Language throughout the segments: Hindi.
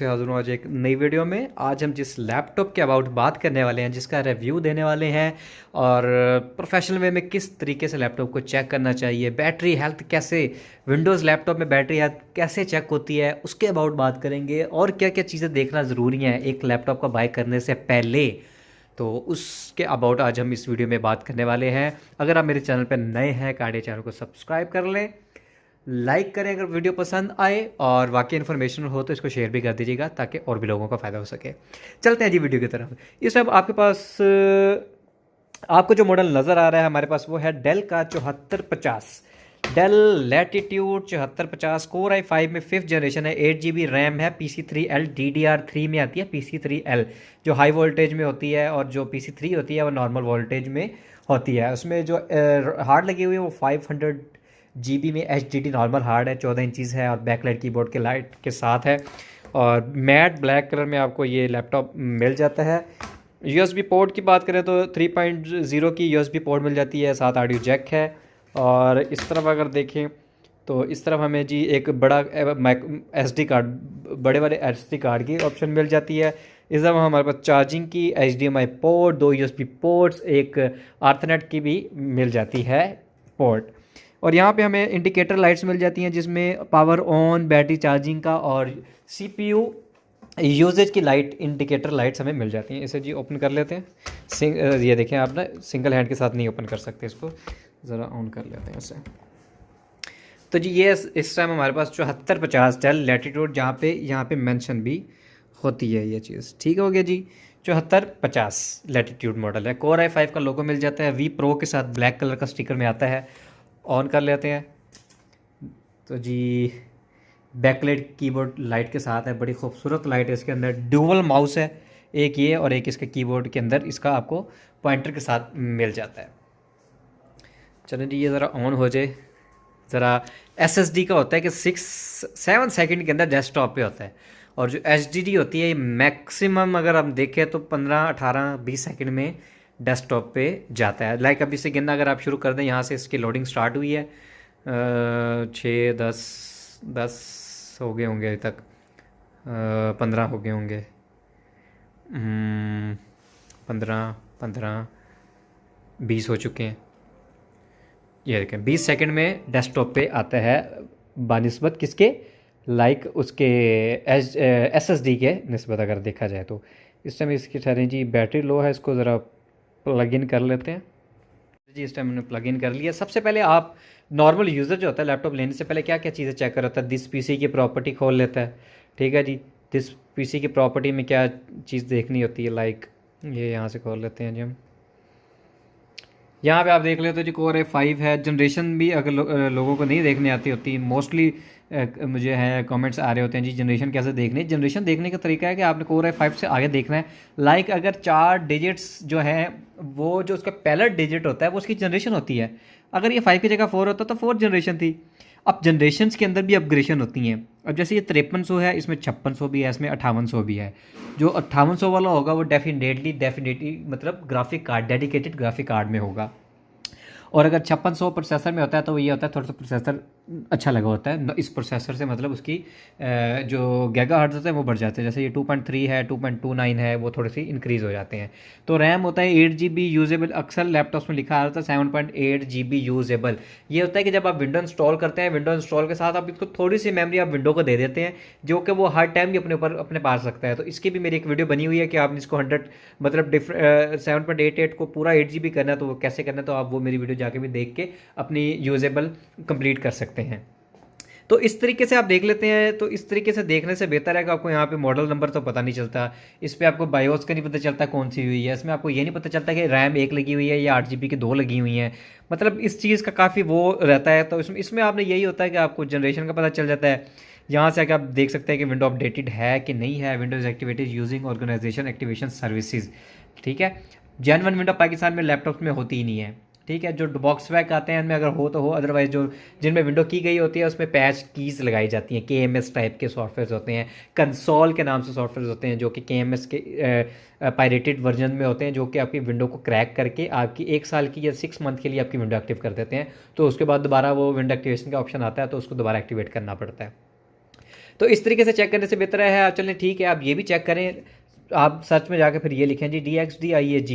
से हाजिर हूँ आज एक नई वीडियो में। आज हम जिस लैपटॉप के अबाउट बात करने वाले हैं, जिसका रिव्यू देने वाले हैं और प्रोफेशनल वे में किस तरीके से लैपटॉप को चेक करना चाहिए, बैटरी हेल्थ कैसे, विंडोज़ लैपटॉप में बैटरी हेल्थ कैसे चेक होती है, उसके अबाउट बात करेंगे और क्या क्या चीज़ें देखना ज़रूरी है एक लैपटॉप का बाय करने से पहले। तो उसके अबाउट आज हम इस वीडियो में बात करने वाले हैं। अगर आप मेरे चैनल पर नए हैं, काइंडली चैनल को सब्सक्राइब कर लें, लाइक करें अगर वीडियो पसंद आए, और वाकई इन्फॉर्मेशन हो तो इसको शेयर भी कर दीजिएगा ताकि और भी लोगों का फ़ायदा हो सके। चलते हैं जी वीडियो की तरफ। इस टाइम आपके पास आपको जो मॉडल नज़र आ रहा है हमारे पास वो है डेल का 7450, डेल लैटिट्यूड 7450, कोर i5 में 5th जनरेशन है, 8 GB रैम है, PC3L DDR3 में आती है। PC3L जो हाई वोल्टेज में होती है और जो PC3 होती है वो नॉर्मल वोल्टेज में होती है। उसमें जो हार्ड लगी हुई है वो 500 GB में HDD नॉर्मल हार्ड है, 14 इंचज़ है और बैकलाइट कीबोर्ड के लाइट के साथ है और मैट ब्लैक कलर में आपको ये लैपटॉप मिल जाता है। USB पोर्ट की बात करें तो 3.0 की USB पोर्ट मिल जाती है, साथ ऑडियो जैक है। और इस तरफ अगर देखें तो इस तरफ हमें जी एक बड़ा SD कार्ड, बड़े बड़े SD कार्ड की ऑप्शन मिल जाती है। इस तरफ हमारे पास चार्जिंग की HDMI पोर्ट, 2 USB पोर्ट्स, एक आर्थनेट की भी मिल जाती है पोर्ट। और यहाँ पे हमें इंडिकेटर लाइट्स मिल जाती हैं जिसमें पावर ऑन, बैटरी चार्जिंग का और CPU यूजेज की लाइट, इंडिकेटर लाइट्स हमें मिल जाती हैं। इसे जी ओपन कर लेते हैं। ये देखें, आप ना सिंगल हैंड के साथ नहीं ओपन कर सकते, इसको ज़रा ऑन कर लेते हैं इसे। तो जी ये इस टाइम हमारे पास 7450 डेल लैटिट्यूड, यहाँ पे मेंशन भी होती है ये चीज़, ठीक हो गया जी। 7450 लैटिट्यूड मॉडल है, कोर i5 का लोगो मिल जाता है, V Pro के साथ ब्लैक कलर का स्टिकर में आता है। ऑन कर लेते हैं तो जी बैकलाइट कीबोर्ड लाइट के साथ है, बड़ी खूबसूरत लाइट है। इसके अंदर ड्यूअल माउस है, एक ये और एक इसके कीबोर्ड के अंदर इसका आपको पॉइंटर के साथ मिल जाता है। चलें जी ये ज़रा ऑन हो जाए। ज़रा SSD का होता है कि 6-7 सेकंड के अंदर डेस्कटॉप पे होता है, और जो HDD होती है मैक्सिमम अगर हम देखें तो 15-18-20 सेकंड में डेस्कटॉप पे जाता है। लाइक अभी से गिनना अगर आप शुरू कर दें, यहाँ से इसकी लोडिंग स्टार्ट हुई है, 6-10 हो गए होंगे अभी तक, 15 हो गए होंगे, 15-20 हो चुके हैं। ये देखें 20 सेकंड में डेस्कटॉप पे आता है, बानिस्बत किसके, लाइक उसके SSD के निस्बत अगर देखा जाए तो। इस टाइम इसकी ठहरें जी बैटरी लो है, इसको ज़रा प्लग इन कर लेते हैं जी। इस टाइम मैंने प्लग इन कर लिया। सबसे पहले आप नॉर्मल यूज़र जो होता है लैपटॉप लेने से पहले क्या क्या चीज़ें चेक कर होता है, दिस PC की प्रॉपर्टी खोल लेता है, ठीक है जी। दिस PC की प्रॉपर्टी में क्या चीज़ देखनी होती है, लाइक ये यहाँ से खोल लेते हैं जी हम। यहाँ पे आप देख लेते हो जी कोर i5 है। जनरेशन भी अगर लोगों को नहीं देखने आती होती, मोस्टली मुझे है कमेंट्स आ रहे होते हैं जी जनरेशन कैसे देखनी है। जनरेशन देखने का तरीका है कि आपने कोर i5 से आगे देखना है। लाइक अगर 4 डिजिट्स जो हैं वो जो उसका पहला डिजिट होता है वो उसकी जनरेशन होती है। अगर ये 5 की जगह 4 होता तो 4th जनरेशन थी। अब जनरेशन्स के अंदर भी अपग्रेडेशन होती हैं। अब जैसे ये 5300 है, इसमें 5600 भी है, इसमें 5800 भी है। जो 5800 वाला होगा वो डेफिनेटली मतलब graphic card, dedicated graphic card में होगा। और अगर 5600 प्रोसेसर में होता है तो ये होता है थोड़ा सा प्रोसेसर अच्छा लगा होता है इस प्रोसेसर से, मतलब उसकी जो गीगाहर्ट्ज़ होते हैं वो बढ़ जाते हैं। जैसे ये 2.3 है, 2.29 है, वो थोड़े से इंक्रीज़ हो जाते हैं। तो रैम होता है 8 GB यूजेबल, अक्सर लैपटॉप्स में लिखा आता है 7.8 GB यूजेबल। ये होता है कि जब आप विंडो इंस्टॉल करते हैं, विंडो इंस्टॉल के साथ आप इसको थोड़ी सी मेमोरी आप विंडो को दे देते हैं जो कि वो हर टाइम भी अपने पास रखता है। तो इसकी भी मेरी एक वीडियो बनी हुई है कि आपने इसको 100 मतलब 7.88 को पूरा 8 GB करना है तो वो कैसे करना है, तो आप वो मेरी वीडियो जाके भी देख के अपनी यूजेबल कंप्लीट कर सकते हैं। तो इस तरीके से आप देख लेते हैं। तो इस तरीके से देखने से बेहतर है कि आपको यहाँ पे मॉडल नंबर तो पता नहीं चलता, इस पर आपको बायोस का नहीं पता चलता कौन सी हुई है, इसमें आपको ये नहीं पता चलता कि रैम 1 लगी हुई है या 8 GB की 2 लगी हुई हैं। मतलब इस चीज़ का काफ़ी वो रहता है। तो इसमें आपने यही होता है कि आपको जनरेशन का पता चल जाता है। यहाँ से आके आप देख सकते हैं कि विंडो अपडेटेड है कि नहीं है, Windows activated using organisation activation services, ठीक है। जेन्युइन विंडो पाकिस्तान में लैपटॉप में होती ही नहीं है, ठीक है। जो बॉक्स पैक आते हैं उनमें अगर हो तो हो, अदरवाइज जो जिनमें विंडो की गई होती है उसमें पैच कीज़ लगाई जाती हैं। KMS टाइप के सॉफ्टवेयर होते हैं, कंसोल के नाम से सॉफ्टवेयर होते हैं जो कि KMS के पायरेटेड वर्जन में होते हैं, जो कि आपकी विंडो को क्रैक करके आपकी 1 साल की या 6 मंथ के लिए आपकी विंडो एक्टिव कर देते हैं। तो उसके बाद दोबारा वो विंडो एक्टिवेशन का ऑप्शन आता है तो उसको दोबारा एक्टिवेट करना पड़ता है। तो इस तरीके से चेक करने से बेहतर है आप चलें ठीक है आप ये भी चेक करें, आप सर्च में जाकर फिर ये लिखें जी DXDIAG,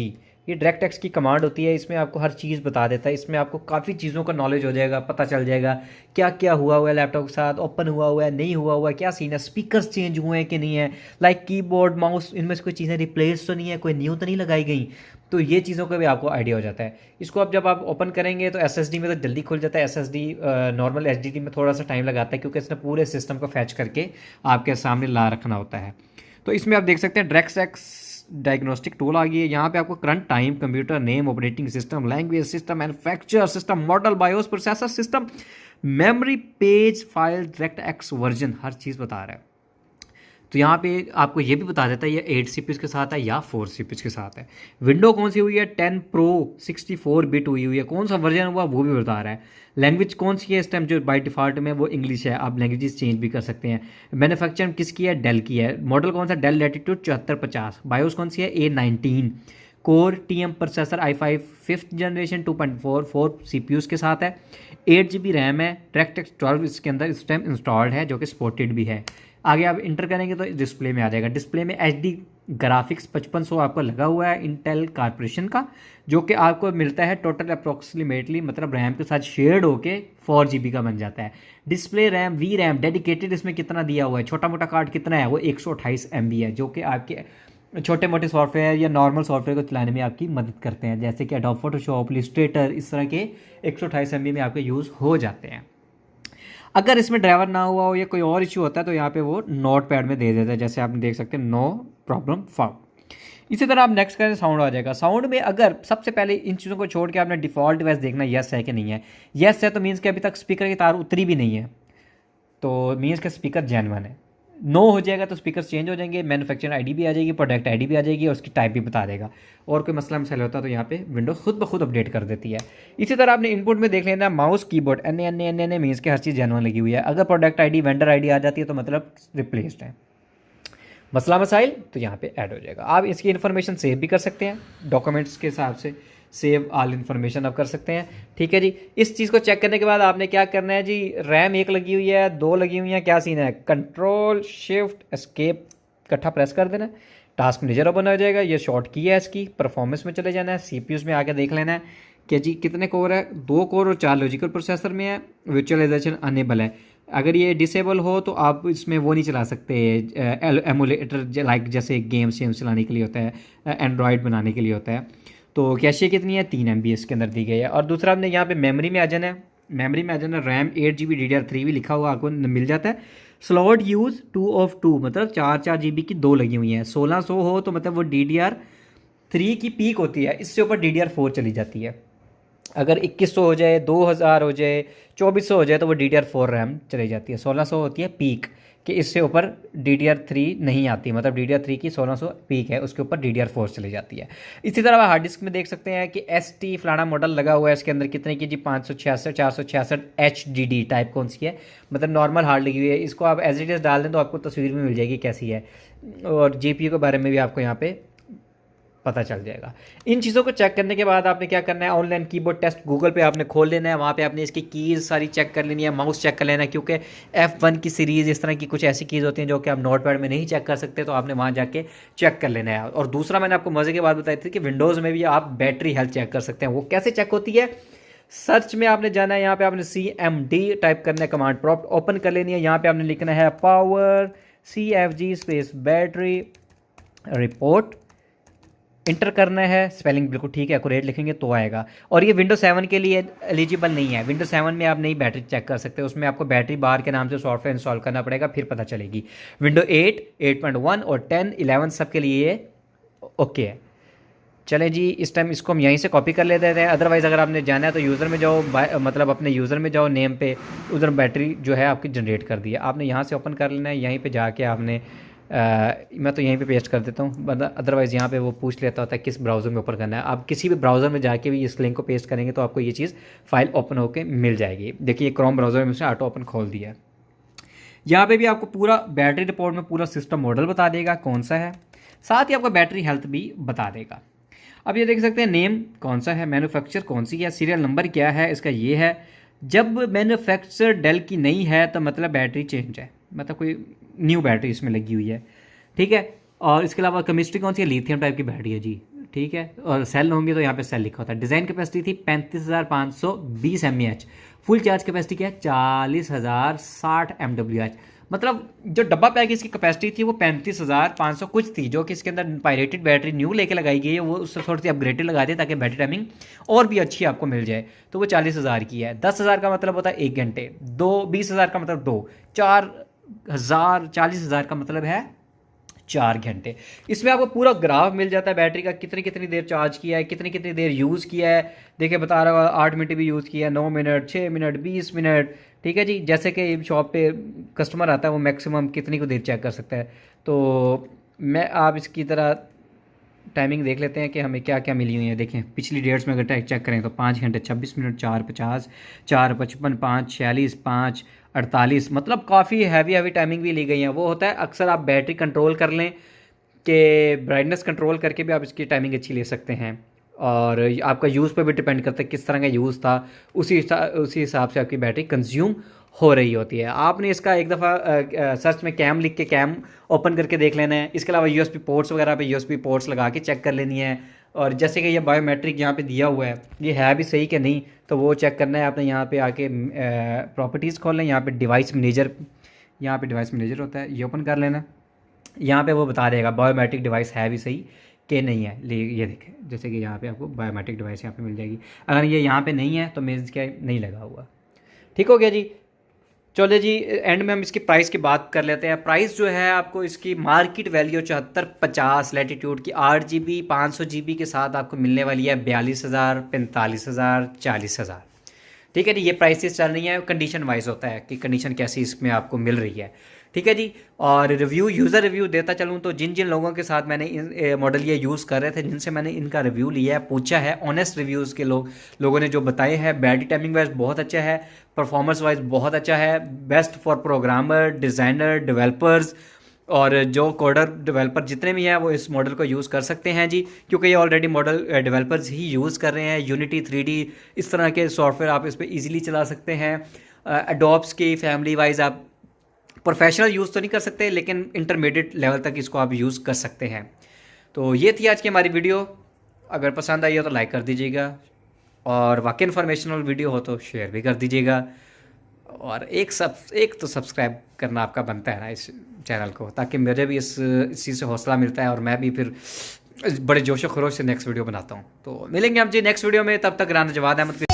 ये डायरेक्ट टेक्स्ट की कमांड होती है, इसमें आपको हर चीज़ बता देता है, इसमें आपको काफ़ी चीज़ों का नॉलेज हो जाएगा, पता चल जाएगा क्या क्या हुआ है लैपटॉप के साथ, ओपन हुआ है नहीं हुआ है, क्या सीन है, स्पीकर्स चेंज हुए हैं कि नहीं है, लाइक कीबोर्ड माउस इनमें से कोई चीज़ें रिप्लेस तो नहीं है, कोई न्यू तो नहीं लगाई गई, तो ये चीज़ों का भी आपको आइडिया हो जाता है। इसको अब जब आप ओपन करेंगे तो SSD में तो जल्दी खुल जाता है, SSD नॉर्मल HDD में थोड़ा सा टाइम लगाता है क्योंकि इसने पूरे सिस्टम को फैच करके आपके सामने ला रखना होता है। तो इसमें आप देख सकते हैं DREXX डायग्नोस्टिक टूल आ गई है, यहाँ पे आपको current time, computer name, operating system, language system, manufacture system, model, BIOS, processor system, memory, page, file, DirectX version, हर चीज़ बता रहा है। तो यहाँ पे आपको ये भी बता देता है ये 8 CPUs के साथ है या 4 CPUs के साथ है, विंडो कौन सी हुई है 10 Pro 64 बिट हुई है, कौन सा वर्जन हुआ वो भी बता रहा है, लैंग्वेज कौन सी है इस टाइम जो बाय डिफ़ॉल्ट में वो इंग्लिश है, आप लैंग्वेजेस चेंज भी कर सकते हैं, मैन्युफैक्चर किसकी है डेल की है, मॉडल कौन सा डेल लैटिट्यूड 7450, बायोस कौन सी है A19, core TM processor i5 5th generation 2.44 CPUs के साथ है, 8 GB रैम है, DirectX 12 इसके अंदर इस टाइम इंस्टॉल्ड है जो कि सपोर्टेड भी है। आगे आप इंटर करेंगे तो डिस्प्ले में आ जाएगा, डिस्प्ले में HD ग्राफिक्स 5500 आपको लगा हुआ है इंटेल कॉर्पोरेशन का, जो कि आपको मिलता है टोटल अप्रॉक्सीमेटली मतलब रैम के साथ शेयर्ड होके 4 GB का बन जाता है। Display RAM V RAM dedicated इसमें कितना दिया हुआ है, छोटा मोटा कार्ड कितना है वो 128 MB है, जो कि आपके छोटे मोटे सॉफ्टवेयर या नॉर्मल सॉफ्टवेयर को चलाने में आपकी मदद करते हैं, जैसे कि एडोब फोटोशॉप, इलस्ट्रेटर, इस तरह के 128 MB में आपके यूज़ हो जाते हैं। अगर इसमें ड्राइवर ना हुआ हो या कोई और इशू होता है तो यहाँ पे वो नोट पैड में दे देता है, जैसे आप देख सकते हैं नो प्रॉब्लम फाउंड। इसी तरह आप नेक्स्ट करें साउंड आ जाएगा, साउंड में अगर सबसे पहले इन चीज़ों को छोड़ के आपने डिफ़ॉल्ट डिवाइस देखना यस है कि नहीं है, यस है तो मीन्स कि अभी तक स्पीकर की तार उतरी भी नहीं है, तो मीन्स के स्पीकर जेन्युइन है, नो हो जाएगा तो स्पीकर चेंज हो जाएंगे, मैन्युफैक्चर ID भी आ जाएगी, प्रोडक्ट ID भी आ जाएगी और उसकी टाइप भी बता देगा, और कोई मसला मसला होता है तो यहाँ पे विंडोज खुद ब खुद अपडेट कर देती है। इसी तरह आपने इनपुट में देख लेना माउस कीबोर्ड NA मीन्स के हर चीज़ जेन्युइन लगी हुई है, अगर प्रोडक्ट ID वेंडर ID आ जाती है तो मतलब रिप्लेस्ड है, मसला मसाइल तो यहाँ पे ऐड हो जाएगा। आप इसकी इन्फॉर्मेशन सेव भी कर सकते हैं, डॉक्यूमेंट्स के हिसाब से सेव ऑल इन्फॉर्मेशन आप कर सकते हैं, ठीक है जी। इस चीज़ को चेक करने के बाद आपने क्या करना है जी, रैम 1 लगी हुई है, 2 लगी हुई हैं, क्या सीन है, कंट्रोल शिफ्ट एस्केप इकट्ठा प्रेस कर देना, टास्क मैनेजर ओपन हो जाएगा, ये शॉर्ट की है इसकी, परफॉर्मेंस में चले जाना है, CPUs में आके देख लेना है कि जी कितने कोर है, 2 कोर और 4 लॉजिकल प्रोसेसर में है, वर्चुअलाइजेशन अनेबल है, अगर ये डिसेबल हो तो आप इसमें वो नहीं चला सकते एमुलेटर लाइक जैसे गेम्स चलाने के लिए होता है, एंड्रॉयड बनाने के लिए होता है। तो कैशे कितनी है 3 MB इसके अंदर दी गई है। और दूसरा आपने यहाँ पे मेमोरी में आ जाना है, मेमोरी में आ जाना, रैम 8 GB DDR3 भी लिखा हुआ आपको मिल जाता है, स्लॉट यूज़ 2 of 2 मतलब 4 GB की 2 लगी हुई हैं, 1600 हो तो मतलब वो DDR3 की पीक होती है, इससे ऊपर DDR4 चली जाती है, अगर 2100 हो जाए, 2000 हो जाए, 2400 हो जाए तो वो DDR4 रैम चली जाती है, 1600 होती है पीक, कि इससे ऊपर DDR3 नहीं आती, मतलब DDR3 की 1600 पीक है, उसके ऊपर DDR4 चली जाती है। इसी तरह आप हार्ड डिस्क में देख सकते हैं कि ST फलाना मॉडल लगा हुआ है, इसके अंदर कितने की जी 566 466 HDD टाइप कौन सी है, मतलब नॉर्मल हार्ड लगी हुई है, इसको आप एज इट इज़ डाल दें तो आपको तस्वीर में मिल जाएगी कैसी है, और GPU के बारे में भी आपको यहाँ पे पता चल जाएगा। इन चीज़ों को चेक करने के बाद आपने क्या करना है, ऑनलाइन कीबोर्ड टेस्ट गूगल पे आपने खोल लेना है, वहाँ पे आपने इसकी कीज़ सारी चेक कर लेनी है, माउस चेक कर लेना है, क्योंकि F1 की सीरीज़ इस तरह की कुछ ऐसी कीज़ होती हैं जो कि आप नोटपैड में नहीं चेक कर सकते, तो आपने वहाँ जाके चेक कर लेना है। और दूसरा मैंने आपको मज़े की बात बताई थी कि विंडोज़ में भी आप बैटरी हेल्थ चेक कर सकते हैं, वो कैसे चेक होती है, सर्च में आपने जाना है, यहाँ पे आपने CMD टाइप करना है, कमांड प्रॉम्प्ट ओपन कर लेनी है, यहाँ पे आपने लिखना है power CFG space battery report, inter करना है, स्पेलिंग बिल्कुल ठीक है एक्यूरेट लिखेंगे तो आएगा। और ये विंडो 7 के लिए एलिजिबल नहीं है, विंडो 7 में आप नहीं बैटरी चेक कर सकते, उसमें आपको बैटरी बार के नाम से सॉफ्टवेयर इंस्टॉल करना पड़ेगा, फिर पता चलेगी। विंडो 8, 8.1 और 10, 11 सब के लिए ओके है। चलें जी, इस टाइम इसको हम यहीं से कॉपी कर लेते हैं, अदरवाइज़ अगर आपने जाना है तो यूज़र में जाओ, मतलब अपने यूज़र में जाओ, नेम पे उधर बैटरी जो है आपकी जनरेट कर दी है, आपने यहाँ से ओपन कर लेना है, यहीं पे जाके आपने मैं तो यहीं पे पेस्ट कर देता हूँ, अदरवाइज़ यहाँ पे वो पूछ लेता होता है किस ब्राउज़र में ओपन करना है। आप किसी भी ब्राउज़र में जाके भी इस लिंक को पेस्ट करेंगे तो आपको ये चीज़ फाइल ओपन होकर मिल जाएगी। देखिए क्रोम ब्राउज़र में उसने ऑटो ओपन खोल दिया है। यहाँ पे भी आपको पूरा बैटरी रिपोर्ट में पूरा सिस्टम मॉडल बता देगा कौन सा है, साथ ही आपको बैटरी हेल्थ भी बता देगा। अब ये देख सकते हैं नेम कौन सा है, मैन्युफैक्चर कौन सी है, सीरियल नंबर क्या है इसका, ये है। जब मैन्युफैक्चर डेल की नहीं है तो मतलब बैटरी चेंज है, मतलब कोई न्यू बैटरी इसमें लगी हुई है, ठीक है। और इसके अलावा केमिस्ट्री कौन सी है, लिथियम टाइप की बैटरी है जी, ठीक है। और सेल होंगे तो यहाँ पे सेल लिखा होता है। डिज़ाइन कैपेसिटी थी 35,520 mAh। फुल चार्ज कैपेसिटी क्या है, 40,060 mWh। मतलब जो डब्बा पैक इसकी कैपेसिटी थी वो 35,500 कुछ थी, जो कि इसके अंदर पायरेटेड बैटरी न्यू लेके लगाई गई है, वो उससे थोड़ी सी अपग्रेडेड लगा दी ताकि बैटरी टाइमिंग और भी अच्छी आपको मिल जाए। तो वो 40,000 की है। 10,000 का मतलब होता है 1 घंटे, 20,000 का मतलब 2, 4,000, 40,000 का मतलब है 4 घंटे। इसमें आपको पूरा ग्राफ मिल जाता है बैटरी का, कितनी कितनी देर चार्ज किया है, कितनी कितनी देर यूज़ किया है। देखिए बता रहा हूँ 8 मिनट भी यूज़ किया है, 9 मिनट, 6 मिनट, 20 मिनट, ठीक है जी। जैसे कि शॉप पे कस्टमर आता है वो मैक्सिमम कितनी को देर चेक कर सकता है। तो मैं आप इसकी तरह टाइमिंग देख लेते हैं कि हमें क्या क्या मिली हुई है। देखें पिछली डेट्स में अगर चेक करें तो 5 घंटे 26 मिनट, 4:50, 4:55, 5:46, 5:48, मतलब काफ़ी हैवी टाइमिंग भी ली गई है। वो होता है अक्सर आप बैटरी कंट्रोल कर लें कि ब्राइटनेस कंट्रोल करके भी आप इसकी टाइमिंग अच्छी ले सकते हैं। और आपका यूज़ पर भी डिपेंड करता है किस तरह का यूज़ था, उसी हिसाब से आपकी बैटरी कंज्यूम हो रही होती है। आपने इसका एक दफ़ा सर्च में कैम लिख के कैम ओपन करके देख लेना है। इसके अलावा यूएसबी पोर्ट्स वगैरह पे यूएसबी पोर्ट्स लगा के चेक कर लेनी है। और जैसे कि ये बायोमेट्रिक यहाँ पे दिया हुआ है, ये है भी सही कि नहीं, तो वो चेक करना है आपने। यहाँ पे आके प्रॉपर्टीज़ खोल लें, यहाँ पे डिवाइस मैनेजर, यहाँ पे डिवाइस मैनेजर होता है, ये ओपन कर लेना। यहाँ पे वो बता देगा बायोमेट्रिक डिवाइस है भी सही कि नहीं है। ये देखें जैसे कि यहाँ पे आपको बायोमेट्रिक डिवाइस यहाँ पे मिल जाएगी। अगर ये यहाँ पे नहीं है तो मीन्स क्या नहीं लगा हुआ। ठीक हो गया जी। चलो जी, एंड में हम इसकी प्राइस की बात कर लेते हैं। प्राइस जो है आपको इसकी मार्केट वैल्यू 7450 लैटिट्यूड की 8 GB 500 GB के साथ आपको मिलने वाली है 42,000, 45,000, 40,000। ठीक है जी, ये प्राइसेस चल रही हैं, कंडीशन वाइज होता है कि कंडीशन कैसी इसमें आपको मिल रही है। ठीक है जी। और यूज़र रिव्यू देता चलूँ तो जिन जिन लोगों के साथ मैंने मॉडल ये यूज़ कर रहे थे, जिनसे मैंने इनका रिव्यू लिया है, पूछा है, ऑनेस्ट रिव्यूज़ के लोगों ने जो बताए हैं, बैटरी टाइमिंग वाइज बहुत अच्छा है, परफॉर्मेंस वाइज बहुत अच्छा है, best for programmer, designer, developers और जो कोडर डेवलपर जितने भी हैं वो इस मॉडल को यूज़ कर सकते हैं जी, क्योंकि ये ऑलरेडी मॉडल डेवलपर्स ही यूज़ कर रहे हैं। यूनिटी 3D इस तरह के सॉफ्टवेयर आप इस पर ईजिली चला सकते हैं। एडोब्स की फैमिली वाइज आप प्रोफेशनल यूज़ तो नहीं कर सकते, लेकिन इंटरमीडिएट लेवल तक इसको आप यूज़ कर सकते हैं। तो ये थी आज की हमारी वीडियो। अगर पसंद आई हो तो लाइक कर दीजिएगा, और वाकई इन्फॉर्मेशनल वीडियो हो तो शेयर भी कर दीजिएगा। और एक तो सब्सक्राइब करना आपका बनता है ना इस चैनल को, ताकि मुझे भी इस चीज़ से हौसला मिलता है और मैं भी फिर बड़े जोशो खरोश से नेक्स्ट वीडियो बनाता हूँ। तो मिलेंगे हम जी नेक्स्ट वीडियो में, तब तक राना जवाद अहमद